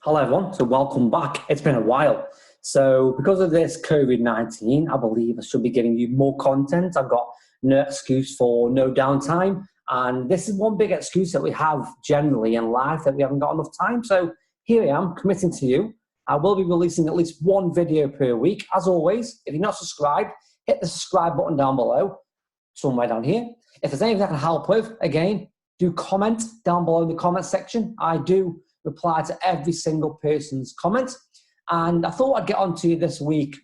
Hello everyone, so welcome back. It's been a while. So because of this COVID-19, I believe I should be giving you more content. I've got no excuse for no downtime. And this is one big excuse that we have generally in life, that we haven't got enough time. So here I am committing to you. I will be releasing at least one video per week. As always, if you're not subscribed, hit the subscribe button down below, somewhere down here. If there's anything I can help with, again, do comment down below in the comment section. I do reply to every single person's comment. And I thought I'd get on to you this week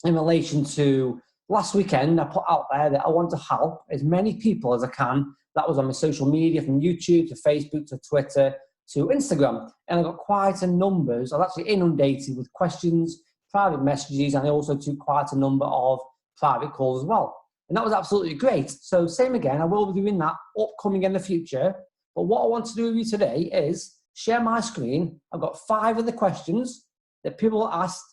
in relation to last weekend. I put out there that I want to help as many people as I can. That was on my social media, from YouTube to Facebook to Twitter to Instagram. And I got quite a numbers. I was actually inundated with questions, private messages, and I also took quite a number of private calls as well. And that was absolutely great. So same again, I will be doing that upcoming in the future. But what I want to do with you today is share my screen. I've got 5 of the questions that people asked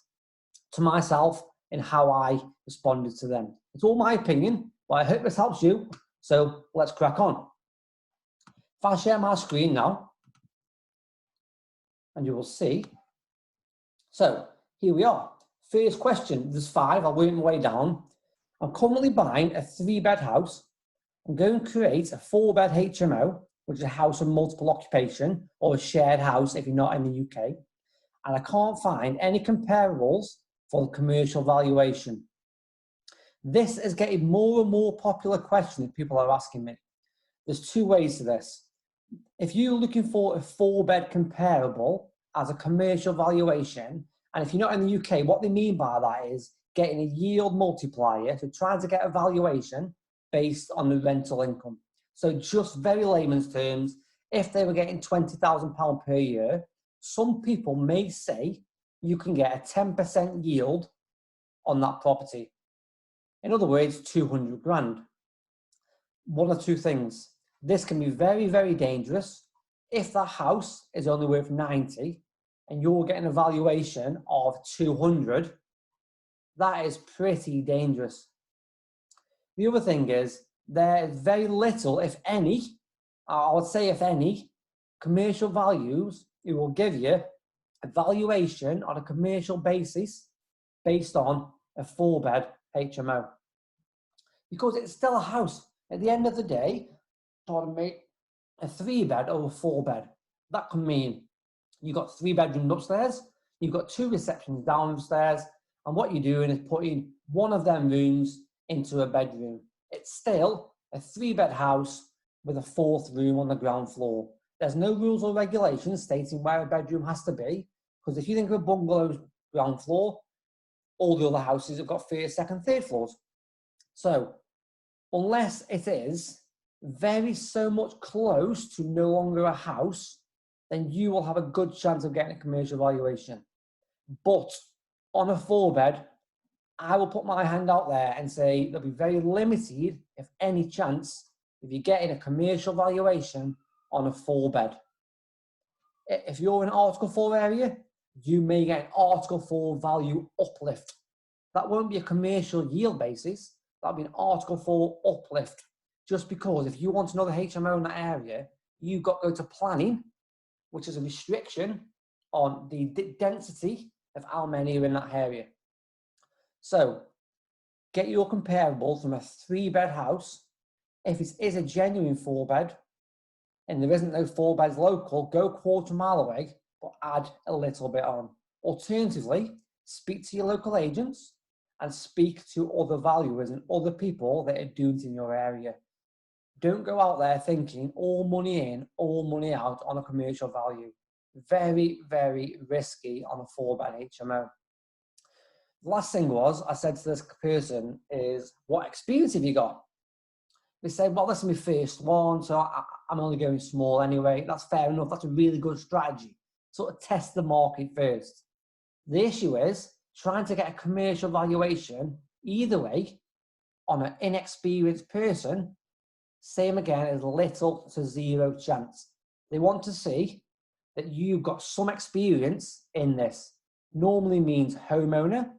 to myself and how I responded to them. It's all my opinion, but I hope this helps you. So let's crack on. If I share my screen now, and you will see. So here we are. First question, there's 5, I'll work my way down. I'm currently buying a 3-bed house. I'm going to create a 4-bed HMO, which is a house of multiple occupation, or a shared house if you're not in the UK. And I can't find any comparables for the commercial valuation. This is getting more and more popular question that people are asking me. There's 2 ways to this. If you're looking for a 4-bed comparable as a commercial valuation, and if you're not in the UK, what they mean by that is getting a yield multiplier, so trying to get a valuation based on the rental income. So just very layman's terms, if they were getting £20,000 per year, some people may say you can get a 10% yield on that property. In other words, 200 grand. One of 2 things. This can be very, very dangerous. If that house is only worth 90 and you're getting a valuation of 200, that is pretty dangerous. The other thing is, there is very little, if any, I would say if any, commercial values it will give you a valuation on a commercial basis based on a 4-bed HMO. Because it's still a house. At the end of the day, pardon me, a 3-bed or a 4-bed, that can mean you've got 3 bedrooms upstairs, you've got 2 receptions downstairs, and what you're doing is putting one of them rooms into a bedroom. It's still a 3-bed house with a 4th room on the ground floor. There's no rules or regulations stating where a bedroom has to be, because if you think of a bungalow's ground floor, all the other houses have got 1st, 2nd, 3rd floors. So unless it is very so much close to no longer a house, then you will have a good chance of getting a commercial valuation. But on a 4-bed, I will put my hand out there and say there'll be very limited, if any chance, if you're getting a commercial valuation on a 4-bed. If you're in Article 4 area, you may get an Article 4 value uplift. That won't be a commercial yield basis, that'll be an Article 4 uplift. Just because if you want another HMO in that area, you've got to go to planning, which is a restriction on the density of how many are in that area. So get your comparables from a 3-bed house. If it is a genuine 4-bed and there isn't no 4 beds local, go a quarter mile away, but add a little bit on. Alternatively, speak to your local agents and speak to other valuers and other people that are doing it in your area. Don't go out there thinking all money in, all money out on a commercial value. Very, very risky on a 4-bed HMO. The last thing was, I said to this person is, what experience have you got? They said, well, this is my first one, so I'm only going small anyway. That's fair enough. That's a really good strategy. Sort of test the market first. The issue is trying to get a commercial valuation either way on an inexperienced person, same again, is little to zero chance. They want to see that you've got some experience in this. Normally means homeowner,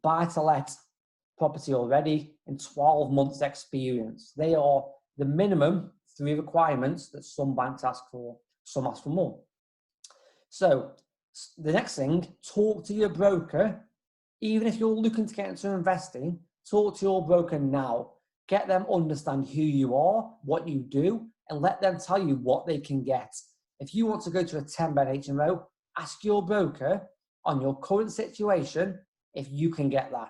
buy-to-let property already, and 12 months experience. They are the minimum 3 requirements that some banks ask for, some ask for more. So The next thing, talk to your broker. Even if you're looking to get into investing, talk to your broker now. Get them understand who you are, what you do, and let them tell you what they can get. If you want to go to a 10-bed HMO, ask your broker on your current situation if you can get that.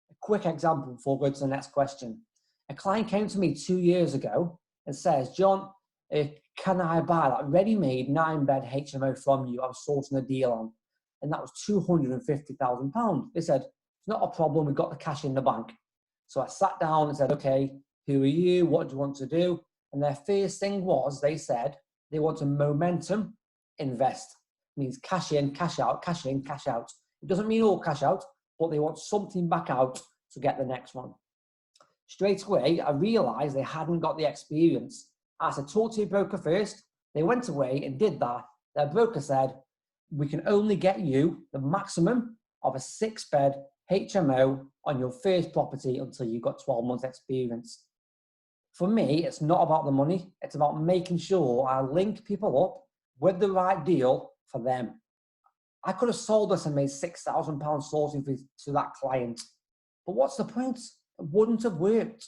A quick example before we go to the next question. A client came to me 2 years ago and says, John, can I buy that ready-made 9-bed HMO from you? I'm sorting a deal on. And that was £250,000. They said, it's not a problem, we've got the cash in the bank. So I sat down and said, okay, who are you? What do you want to do? And their first thing was, they said, they want to momentum invest. It means cash in, cash out, cash in, cash out. It doesn't mean all cash out, but they want something back out to get the next one. Straight away, I realized they hadn't got the experience. I said, talk to your broker first. They went away and did that. Their broker said, we can only get you the maximum of a 6-bed HMO on your first property until you've got 12 months experience. For me, it's not about the money. It's about making sure I link people up with the right deal for them. I could have sold this and made £6,000 sourcing fees to that client. But what's the point? It wouldn't have worked.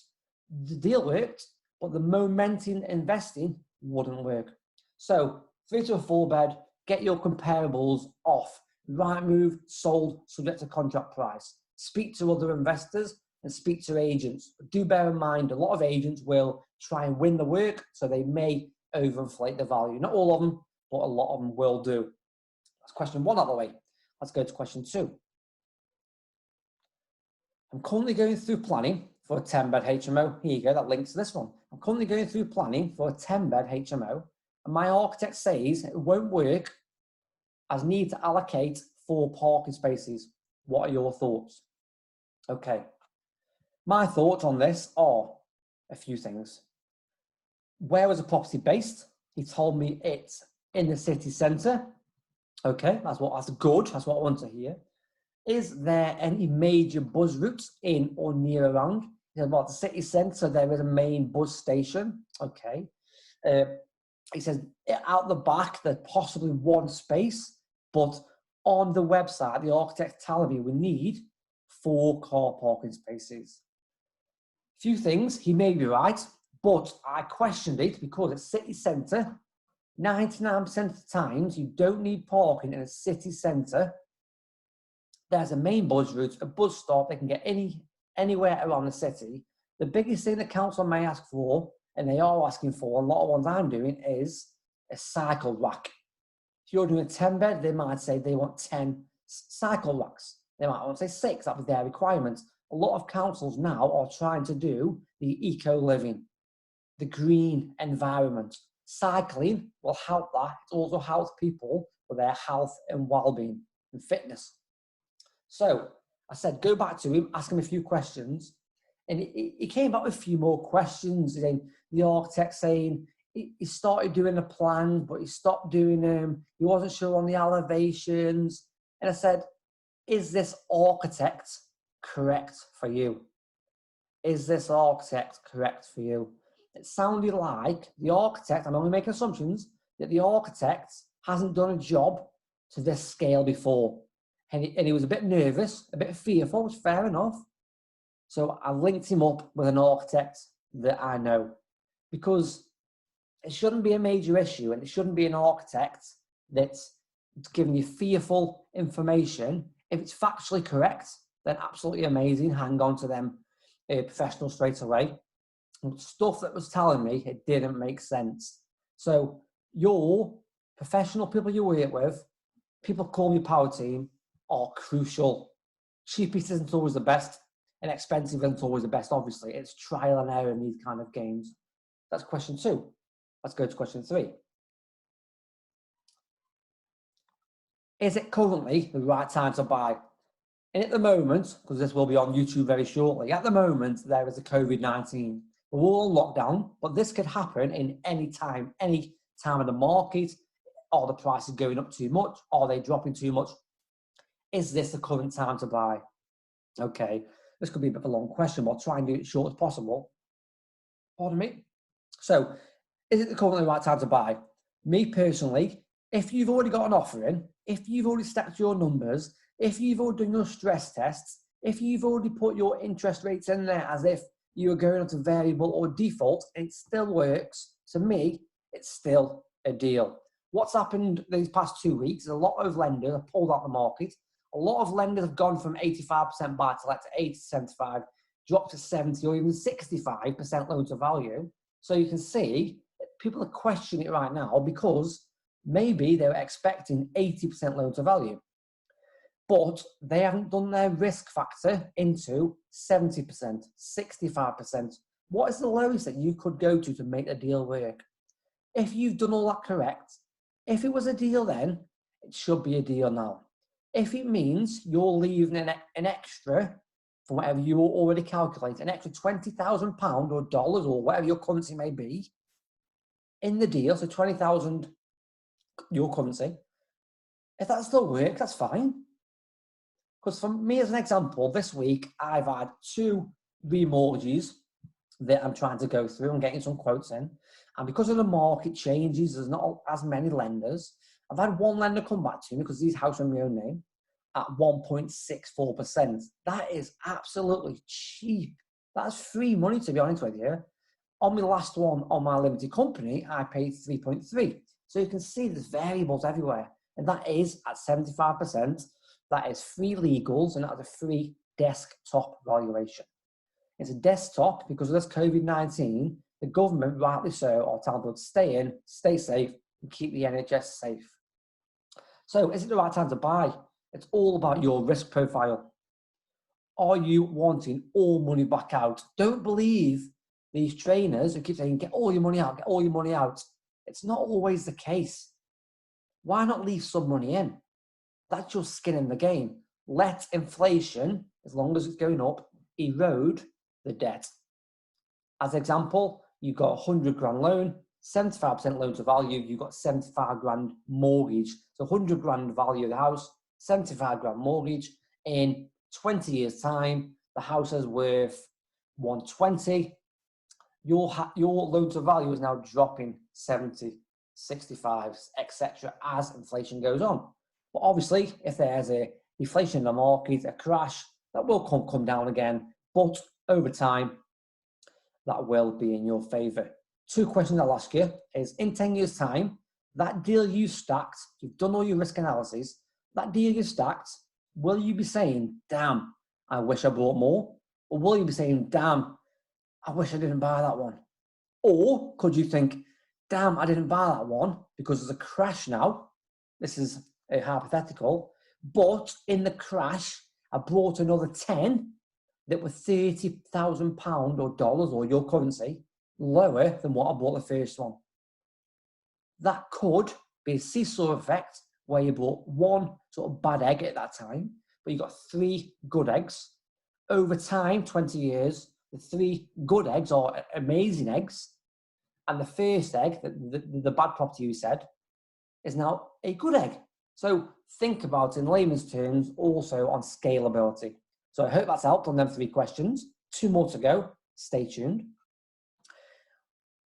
The deal worked, but the momentum investing wouldn't work. So 3 to a 4-bed, get your comparables off. Right move, sold, subject to contract price. Speak to other investors and speak to agents. Do bear in mind, a lot of agents will try and win the work, so they may overinflate the value. Not all of them, but a lot of them will do. That's question 1 out of the way. Let's go to question 2. I'm currently going through planning for a 10-bed HMO. Here you go, that links to this one. I'm currently going through planning for a 10-bed HMO, and my architect says it won't work as need to allocate 4 parking spaces. What are your thoughts? Okay, my thoughts on this are a few things. Where was the property based? He told me it's in the city centre. Okay, that's good. That's what I want to hear. Is there any major bus routes in or near around? He said, about the city centre, there is a main bus station. Okay. He says, out the back, there's possibly 1 space, but on the website, the architect telling me we need 4 car parking spaces. Few things, he may be right, but I questioned it because it's city centre. 99% of the times, you don't need parking in a city centre. There's a main bus route, a bus stop, they can get anywhere around the city. The biggest thing the council may ask for, and they are asking for, a lot of ones I'm doing, is a cycle rack. If you're doing a 10-bed, they might say they want 10 cycle racks. They might want to say 6, that was their requirements. A lot of councils now are trying to do the eco-living, the green environment. Cycling will help that. It also helps people with their health and well-being and fitness. So I said, go back to him, ask him a few questions. And he came back with a few more questions. The architect saying he started doing a plan, but he stopped doing them. He wasn't sure on the elevations. And I said, is this architect correct for you? Is this architect correct for you? It sounded like the architect, I'm only making assumptions, that the architect hasn't done a job to this scale before. And he was a bit nervous, a bit fearful, which is fair enough. So I linked him up with an architect that I know, because it shouldn't be a major issue, and it shouldn't be an architect that's giving you fearful information. If it's factually correct, then absolutely amazing. Hang on to them professionals straight away. And stuff that was telling me it didn't make sense. So your professional people you work with, people call me power team, are crucial. Cheapest isn't always the best, and expensive isn't always the best, obviously. It's trial and error in these kind of games. That's question 2. Let's go to question 3. Is it currently the right time to buy? And at the moment, because this will be on YouTube very shortly, at the moment, there is a COVID-19. We're all on lockdown, but this could happen in any time of the market. Are the prices going up too much? Are they dropping too much? Is this the current time to buy? Okay, this could be a bit of a long question, but I'll try and do it short as possible. Pardon me. So, is it currently the right time to buy? Me personally, If you've already got an offer in, if you've already stacked your numbers, if you've already done your stress tests, if you've already put your interest rates in there as if you were going onto variable or default, it still works. To me, it's still a deal. What's happened these past 2 weeks is a lot of lenders have pulled out the market. A lot of lenders have gone from 85% buy to let to 80 to 75, dropped to 70 or even 65% loan to value. So you can see people are questioning it right now because maybe they were expecting 80% loan to value, but they haven't done their risk factor into 70%, 65%. What is the lowest that you could go to make a deal work? If you've done all that correct, if it was a deal then, it should be a deal now. If it means you're leaving an extra, from whatever you already calculate, an extra £20,000 or dollars or whatever your currency may be in the deal, so 20,000 your currency, if that still works, that's fine. Because for me, as an example, this week I've had 2 remortgages that I'm trying to go through and getting some quotes in. And because of the market changes, there's not as many lenders. I've had one lender come back to me because these houses are in my own name at 1.64%. That is absolutely cheap. That's free money, to be honest with you. On my last one, on my limited company, I paid 3.3. So you can see there's variables everywhere. And that is at 75%. That is free legals and that's a free desktop valuation. It's a desktop because of this COVID-19, the government, rightly so, are telling people to stay in, stay safe, and keep the NHS safe. So is it the right time to buy? It's all about your risk profile. Are you wanting all money back out? Don't believe these trainers who keep saying, get all your money out, get all your money out. It's not always the case. Why not leave some money in? That's your skin in the game. Let inflation, as long as it's going up, erode the debt. As an example, you've got a 100 grand loan, 75% loan to value, you've got 75 grand mortgage. So 100 grand value of the house, 75 grand mortgage. In 20 years' time, the house is worth 120. Your loan to value is now dropping 70, 65, etc. as inflation goes on. But obviously, if there's a deflation in the market, a crash, that will come down again. But over time, that will be in your favour. 2 questions I'll ask you is, in 10 years' time, that deal you stacked, you've done all your risk analysis, that deal you stacked, will you be saying, damn, I wish I bought more? Or will you be saying, damn, I wish I didn't buy that one? Or could you think, damn, I didn't buy that one because there's a crash now. This is a hypothetical, but in the crash, I brought another 10 that were £30,000 or dollars or your currency lower than what I bought the first one. That could be a seesaw effect where you bought one sort of bad egg at that time, but you got 3 good eggs. Over time, 20 years, the 3 good eggs are amazing eggs, and the first egg, the bad property you said, is now a good egg. So think about, in layman's terms, also on scalability. So I hope that's helped on them 3 questions. 2 more to go. Stay tuned.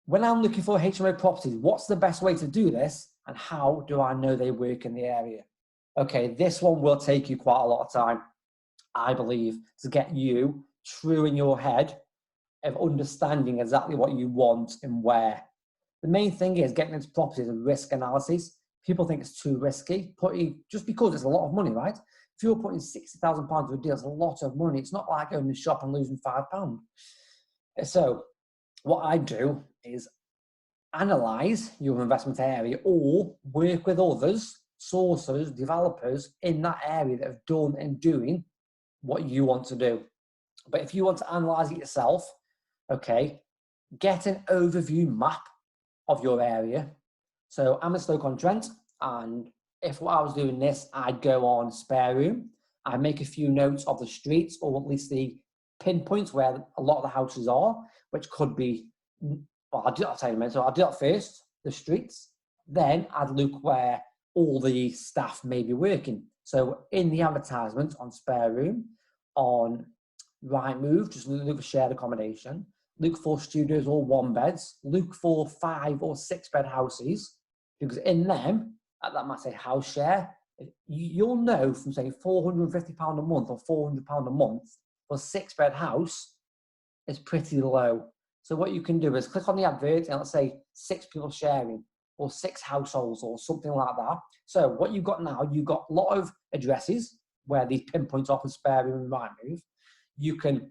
When I'm looking for HMO properties, what's the best way to do this and how do I know they work in the area? Okay, this one will take you quite a lot of time, I believe, to get you true in your head of understanding exactly what you want and where. The main thing is getting into properties and risk analysis. People think it's too risky, just because it's a lot of money, right? If you're putting £60,000 to a deal, it's a lot of money. It's not like going to the shop and losing £5. So what I do is analyse your investment area or work with others, sources, developers in that area that have done and doing what you want to do. But if you want to analyse it yourself, okay, get an overview map of your area. So I'm in Stoke-on-Trent, and if I was doing this, I'd go on Spare Room. I'd make a few notes of the streets, or at least the pinpoints where a lot of the houses are, which could be, well, I'll tell you in a minute. So I'll do that first, the streets. Then I'd look where all the staff may be working. So in the advertisement on Spare Room, on Rightmove, just look for shared accommodation. Look for studios or 1 beds. Look for 5 or 6 bed houses, because in them, at that might say house share, you'll know from saying £450 a month or £400 a month for a 6-bed house is pretty low. So what you can do is click on the advert and let's say 6 people sharing or 6 households or something like that. So what you've got now, you've got a lot of addresses where these pinpoints are for spare room and Rightmove. You can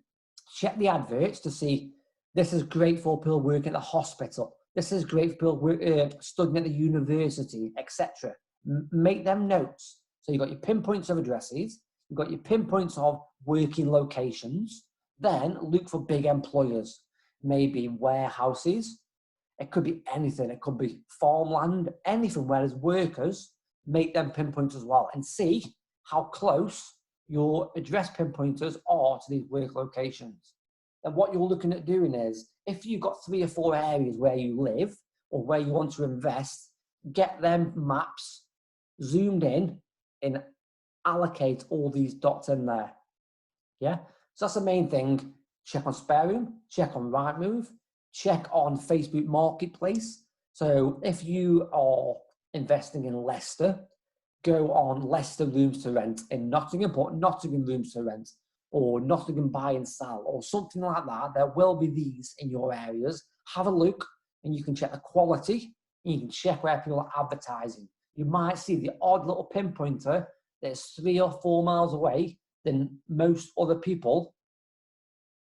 check the adverts to see this is great for people working at the hospital. This is great for people studying at the university, etc. Make them notes. So you've got your pinpoints of addresses, you've got your pinpoints of working locations, then look for big employers, maybe warehouses. It could be anything. It could be farmland, anything where there's workers, make them pinpoints as well and see how close your address pinpointers are to these work locations. And what you're looking at doing is, if you've got 3 or 4 areas where you live or where you want to invest, get them maps zoomed in and allocate all these dots in there. Yeah, so that's the main thing. Check on spare room, check on Rightmove, check on Facebook Marketplace. So if you are investing in Leicester, go on Leicester Rooms to Rent in Nottingham, put Nottingham Rooms to Rent, or Nottingham Buy and Sell, or something like that. There will be these in your areas. Have a look and you can check the quality and you can check where people are advertising. You might see the odd little pinpointer that's 3 or 4 miles away than most other people,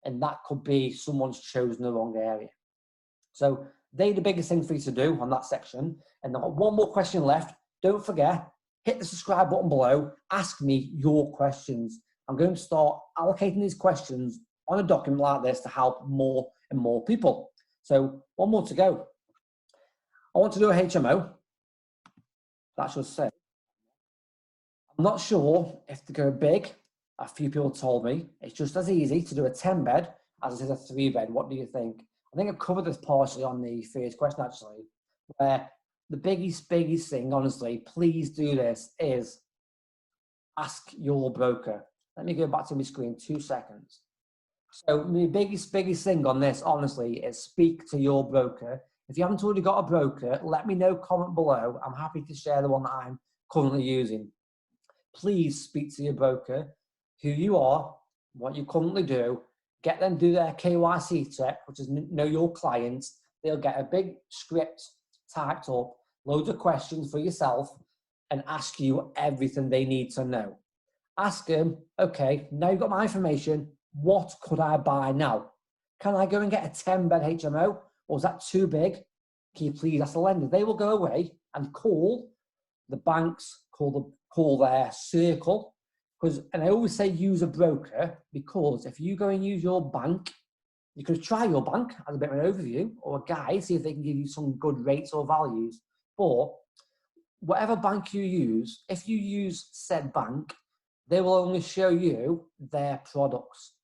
and that could be someone's chosen the wrong area. So they're the biggest thing for you to do on that section. And I've got one more question left. Don't forget, hit the subscribe button below, ask me your questions. I'm going to start allocating these questions on a document like this to help more and more people. So one more to go. I want to do a HMO. That should say. I'm not sure if to go big. A few people told me it's just as easy to do a 10-bed as it is a 3-bed. What do you think? I think I've covered this partially on the first question, actually, where the biggest thing, honestly, please do this, is ask your broker. Let me go back to my screen 2 seconds. So the biggest thing on this, honestly, is speak to your broker. If you haven't already got a broker, let me know, comment below. I'm happy to share the one that I'm currently using. Please speak to your broker, who you are, what you currently do, get them to do their KYC check, which is know your clients. They'll get a big script typed up, loads of questions for yourself, and ask you everything they need to know. Ask them, okay, now you've got my information, what could I buy now? Can I go and get a 10-bed HMO? Or is that too big? Can you please ask the lender? They will go away and call the banks, call their circle. And I always say use a broker, because if you go and use your bank, you could try your bank as a bit of an overview or a guide, see if they can give you some good rates or values. But whatever bank you use, if you use said bank, they will only show you their products.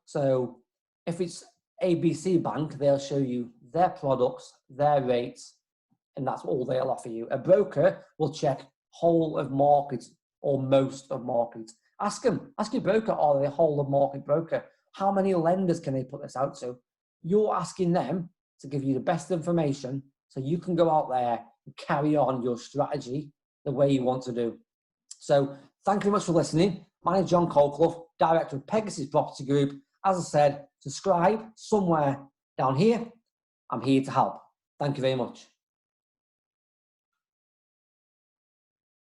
So if it's ABC Bank, they'll show you their products, their rates, and that's all they'll offer you. A broker will check whole of market or most of market. Ask them, ask your broker, are they a whole of market broker? How many lenders can they put this out to? You're asking them to give you the best information so you can go out there and carry on your strategy the way you want to do. So thank you very much for listening. My name is John Colclough, Director of Pegasus Property Group. As I said, subscribe somewhere down here. I'm here to help. Thank you very much.